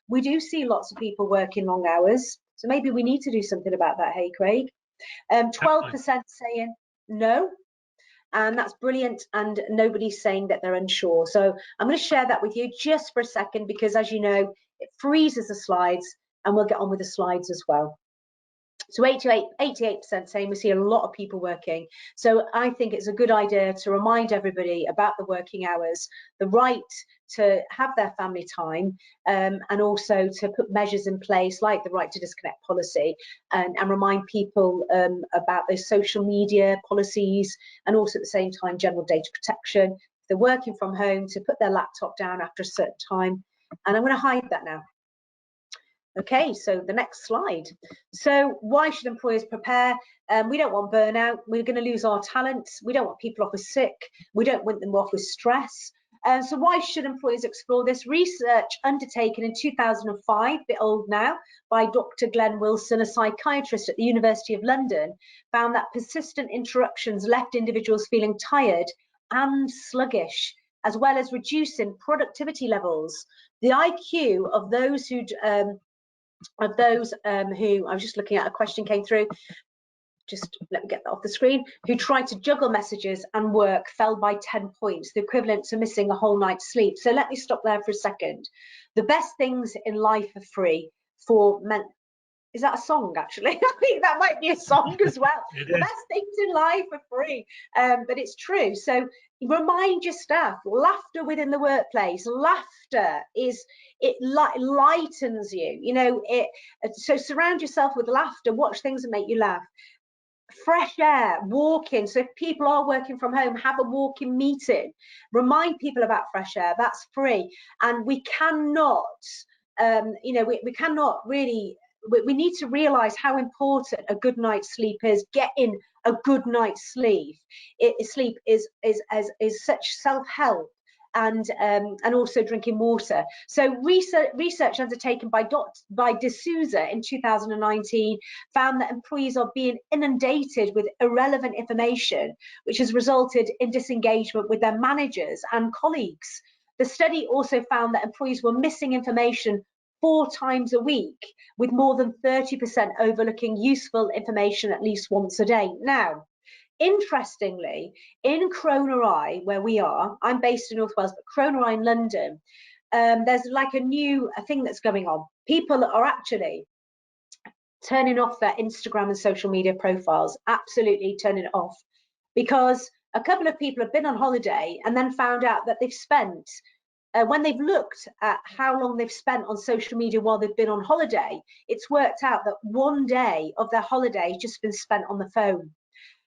we do see lots of people working long hours, so maybe we need to do something about that. Hey, Craig. 12% saying no, and that's brilliant, and nobody's saying that they're unsure. So I'm going to share that with you just for a second, because as you know, it freezes the slides, and we'll get on with the slides as well. So 88% saying we see a lot of people working. So I think it's a good idea to remind everybody about the working hours, the right to have their family time, and also to put measures in place like the right to disconnect policy, and remind people about those social media policies, and also at the same time general data protection. If they're working from home, to put their laptop down after a certain time. And I'm going to hide that now. Okay, so the next slide. So why should employers prepare? We don't want burnout. We're going to lose our talents. We don't want people off with sick. We don't want them off with stress. So why should employers explore this? Research undertaken in 2005, a bit old now, by Dr. Glenn Wilson, a psychiatrist at the University of London, found that persistent interruptions left individuals feeling tired and sluggish, as well as reducing productivity levels. The IQ of those who I was just looking at, a question came through, just let me get that off the screen, who tried to juggle messages and work fell by 10 points, the equivalent to missing a whole night's sleep. So let me stop there for a second. The best things in life are free for men. Is that a song, actually? I think that might be a song as well. The best things in life are free, but it's true. So remind your staff, laughter within the workplace. Laughter lightens you. So surround yourself with laughter. Watch things that make you laugh. Fresh air, walking. So if people are working from home, have a walking meeting. Remind people about fresh air. That's free, and we cannot. We cannot really. We need to realize how important a good night's sleep is. Getting a good night's sleep. Sleep is such self-help, and also drinking water. So research undertaken by D'Souza in 2019 found that employees are being inundated with irrelevant information, which has resulted in disengagement with their managers and colleagues. The study also found that employees were missing information 4 times a week, with more than 30% overlooking useful information at least once a day. Now, interestingly, in Croner-i, where we are, I'm based in North Wales, but Croner-i in London, there's like a new thing that's going on. People are actually turning off their Instagram and social media profiles, absolutely turning it off, because a couple of people have been on holiday and then found out that they've spent when they've looked at how long they've spent on social media while they've been on holiday, it's worked out that 1 day of their holiday has just been spent on the phone.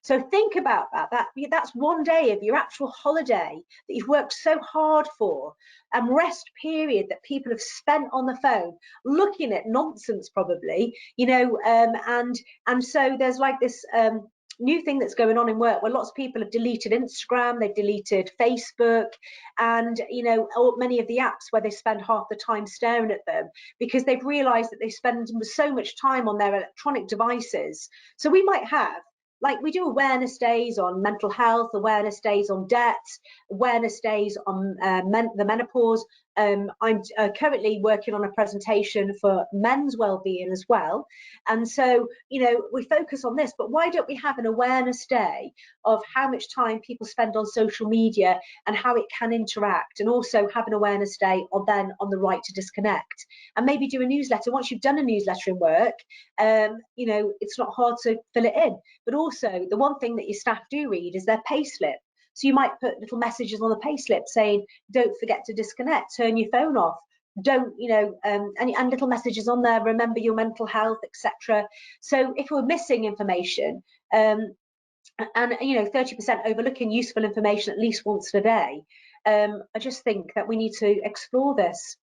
So think about that. That's 1 day of your actual holiday that you've worked so hard for, and rest period that people have spent on the phone looking at nonsense, probably, and so there's like this new thing that's going on in work where lots of people have deleted Instagram, they've deleted Facebook, and many of the apps where they spend half the time staring at them, because they've realized that they spend so much time on their electronic devices. So we might have, like, we do awareness days on mental health, awareness days on debt, awareness days on the menopause. I'm currently working on a presentation for men's well-being as well. And so, we focus on this, but why don't we have an awareness day of how much time people spend on social media and how it can interact, and also have an awareness day on the right to disconnect, and maybe do a newsletter. Once you've done a newsletter in work, it's not hard to fill it in. But also, the one thing that your staff do read is their pay slip. So you might put little messages on the payslip saying, don't forget to disconnect, turn your phone off, don't, and little messages on there, remember your mental health, etc. So if we're missing information, and 30% overlooking useful information at least once a day, I just think that we need to explore this.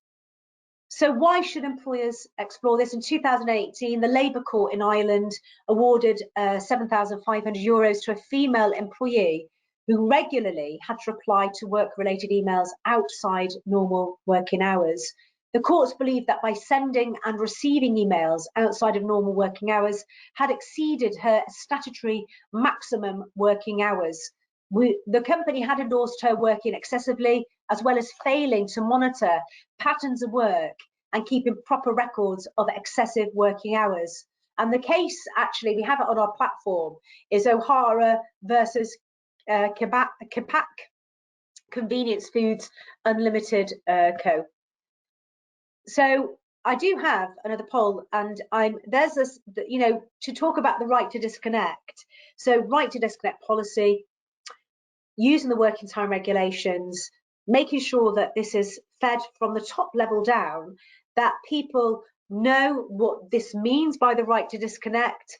So why should employers explore this? In 2018, the Labour Court in Ireland awarded €7,500 to a female employee who regularly had to reply to work-related emails outside normal working hours. The courts believed that by sending and receiving emails outside of normal working hours had exceeded her statutory maximum working hours. The company had endorsed her working excessively, as well as failing to monitor patterns of work and keeping proper records of excessive working hours. And the case, actually, we have it on our platform, is O'Hara versus Capac Convenience Foods Unlimited Co. So I do have another poll, and there's this, to talk about the right to disconnect. So right to disconnect policy, using the working time regulations, making sure that this is fed from the top level down, that people know what this means by the right to disconnect,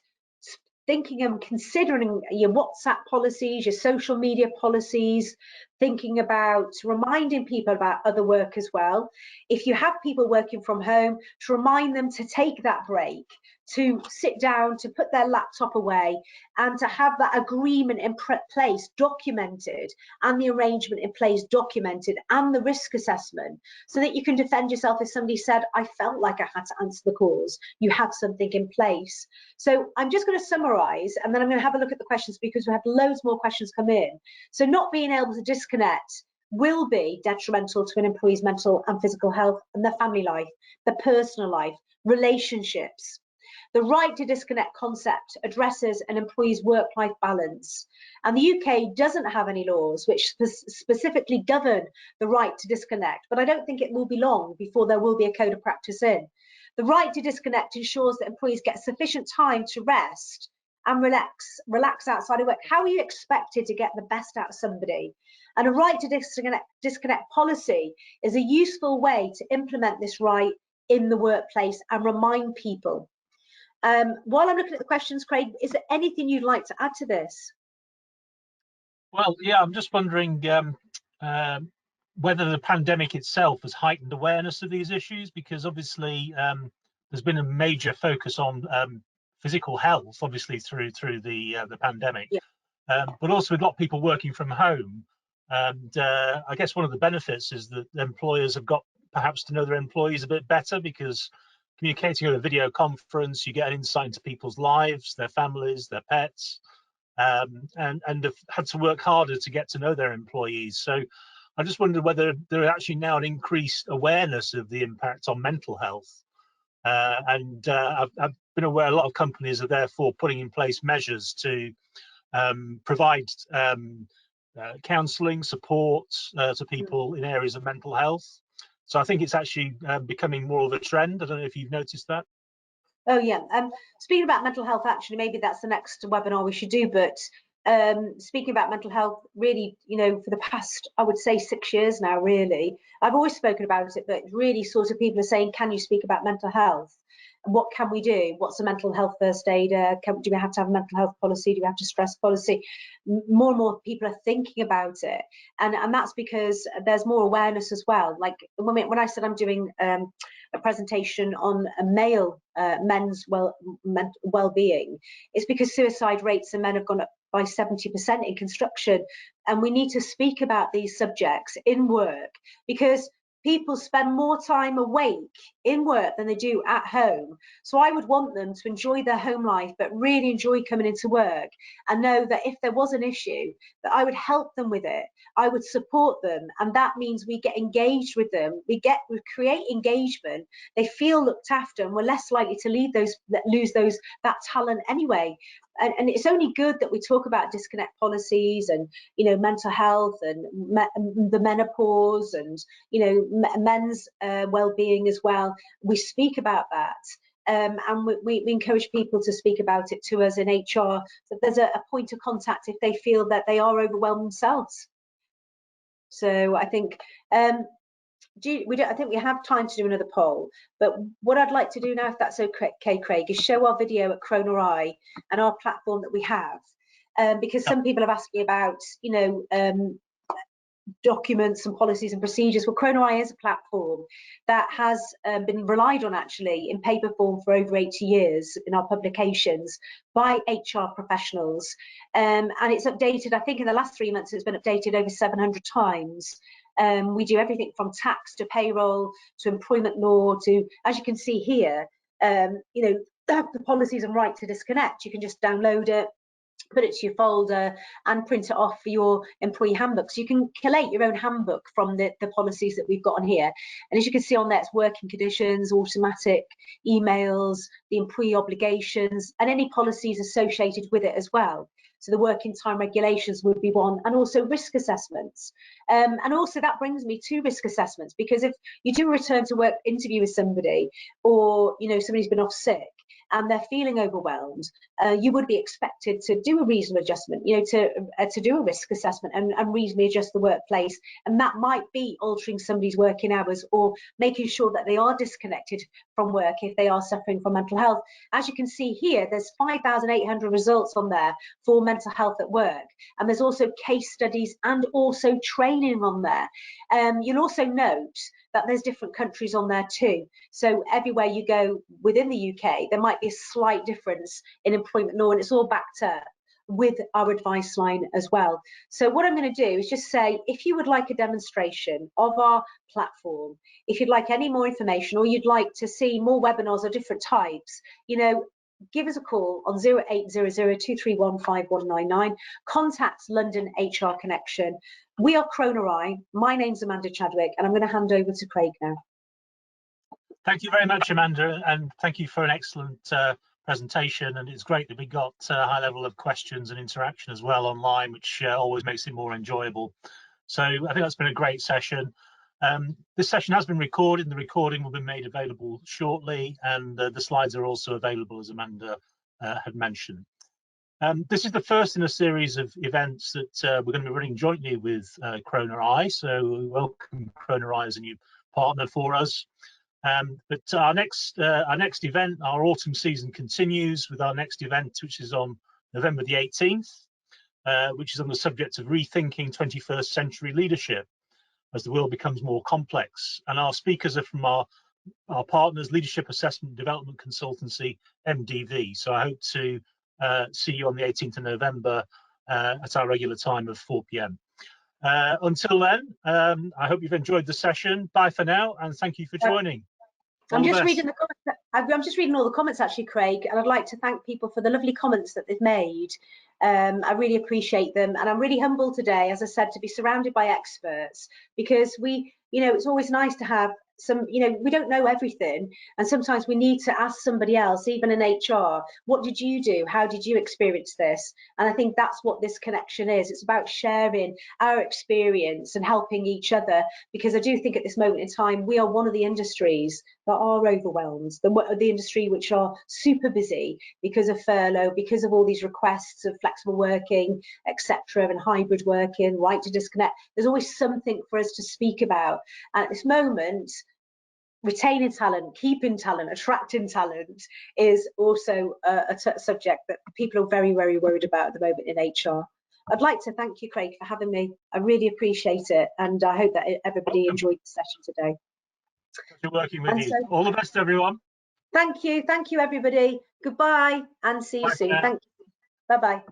thinking and considering your WhatsApp policies, your social media policies, thinking about reminding people about other work as well. If you have people working from home, to remind them to take that break, to sit down, to put their laptop away, and to have that agreement in place documented, and the arrangement in place documented, and the risk assessment, so that you can defend yourself if somebody said, I felt like I had to answer the calls. You have something in place. So I'm just going to summarize, and then I'm going to have a look at the questions, because we have loads more questions come in. So not being able to disconnect will be detrimental to an employee's mental and physical health and their family life, their personal life, relationships. The right to disconnect concept addresses an employee's work-life balance, and the UK doesn't have any laws which specifically govern the right to disconnect, but I don't think it will be long before there will be a code of practice in. The right to disconnect ensures that employees get sufficient time to rest and relax outside of work. How are you expected to get the best out of somebody? And a right to disconnect policy is a useful way to implement this right in the workplace and remind people. While I'm looking at the questions, Craig, is there anything you'd like to add to this? Well, yeah, I'm just wondering whether the pandemic itself has heightened awareness of these issues, because obviously there's been a major focus on physical health, obviously through the pandemic, yeah. But also with a lot of people working from home. And I guess one of the benefits is that employers have got perhaps to know their employees a bit better, because communicating over a video conference, you get an insight into people's lives, their families, their pets, and have had to work harder to get to know their employees. So I just wondered whether there are actually now an increased awareness of the impact on mental health. I've been aware a lot of companies are therefore putting in place measures to provide counselling support to people in areas of mental health. So I think it's actually becoming more of a trend. I don't know if you've noticed that. Oh yeah, speaking about mental health, actually, maybe that's the next webinar we should do. But speaking about mental health, really, for the past, I would say 6 years now, really, I've always spoken about it, but really sort of people are saying, can you speak about mental health? What can we do? What's a mental health first aider? Do we have to have a mental health policy? Do we have to stress policy? More and more people are thinking about it, and that's because there's more awareness as well. Like when I said I'm doing a presentation on men's well-being, it's because suicide rates in men have gone up by 70% in construction, and we need to speak about these subjects in work, because people spend more time awake in work than they do at home. So I would want them to enjoy their home life, but really enjoy coming into work, and know that if there was an issue, that I would help them with it. I would support them, and that means we get engaged with them. We create engagement. They feel looked after, and we're less likely to lose that talent anyway. And it's only good that we talk about disconnect policies and mental health and the menopause and men's well-being as well. We speak about that, and we encourage people to speak about it to us in HR, that there's a point of contact if they feel that they are overwhelmed themselves. So I think I think we have time to do another poll, but what I'd like to do now, if that's okay, Craig, is show our video at Croner-i and our platform that we have, because some people have asked me about, documents and policies and procedures. Well, Croner-i is a platform that has been relied on actually in paper form for over 80 years in our publications by HR professionals, and it's updated. I think in the last 3 months it's been updated over 700 times. We do everything from tax to payroll to employment law to, as you can see here, you know, the policies and right to disconnect. You can just download it, put it to your folder and print it off for your employee handbook. So you can collate your own handbook from the policies that we've got on here. And as you can see on there, it's working conditions, automatic emails, the employee obligations, and any policies associated with it as well. So the working time regulations would be one, and also risk assessments. And also that brings me to risk assessments, because if you do a return to work interview with somebody, or you know somebody's been off sick and they're feeling overwhelmed, you would be expected to do a reasonable adjustment, you know, to do a risk assessment and reasonably adjust the workplace. And that might be altering somebody's working hours or making sure that they are disconnected from work if they are suffering from mental health. As you can see here, there's 5,800 results on there for mental health at work. And there's also case studies and also training on there. You'll also note that there's different countries on there too. So everywhere you go within the UK, there might be a slight difference in employment law, and it's all backed up with our advice line as well. So what I'm going to do is just say, if you would like a demonstration of our platform, if you'd like any more information, or you'd like to see more webinars of different types, you know, give us a call on 0800 231 5199, contact London HR Connection. We are Croner-i. My name's Amanda Chadwick, and I'm going to hand over to Craig now. Thank you very much, Amanda, and thank you for an excellent presentation. And it's great that we got a high level of questions and interaction as well online, which always makes it more enjoyable. So I think that's been a great session. This session has been recorded, and the recording will be made available shortly, and the slides are also available, as Amanda had mentioned. This is the first in a series of events that we're going to be running jointly with Croner-i, so we welcome Croner-i as a new partner for us. But our next event, our autumn season continues with our next event, which is on November the 18th, which is on the subject of rethinking 21st century leadership as the world becomes more complex. And our speakers are from our partners, Leadership Assessment Development Consultancy, MDV. So I hope to see you on the 18th of November at our regular time of 4 p.m. Until then, I hope you've enjoyed the session. Bye for now, and thank you for joining. I'm just reading the comments. I'm just reading all the comments actually, Craig, and I'd like to thank people for the lovely comments that they've made. I really appreciate them, and I'm really humbled today, as I said, to be surrounded by experts, because we, you know, it's always nice to have some, you know, we don't know everything, and sometimes we need to ask somebody else, even in HR, what did you do? How did you experience this? And I think that's what this connection is. It's about sharing our experience and helping each other, because I do think at this moment in time, we are one of the industries that are overwhelmed, the industry which are super busy because of furlough, because of all these requests of flexible working, etc., and hybrid working, right to disconnect. There's always something for us to speak about. And at this moment, retaining talent, keeping talent, attracting talent is also a subject that people are very, very worried about at the moment in HR. I'd like to thank you, Craig, for having me. I really appreciate it, and I hope that everybody enjoyed the session today. Pleasure working with you. All the best, everyone. Thank you, everybody. Goodbye, and see you soon. Thank you. Bye-bye.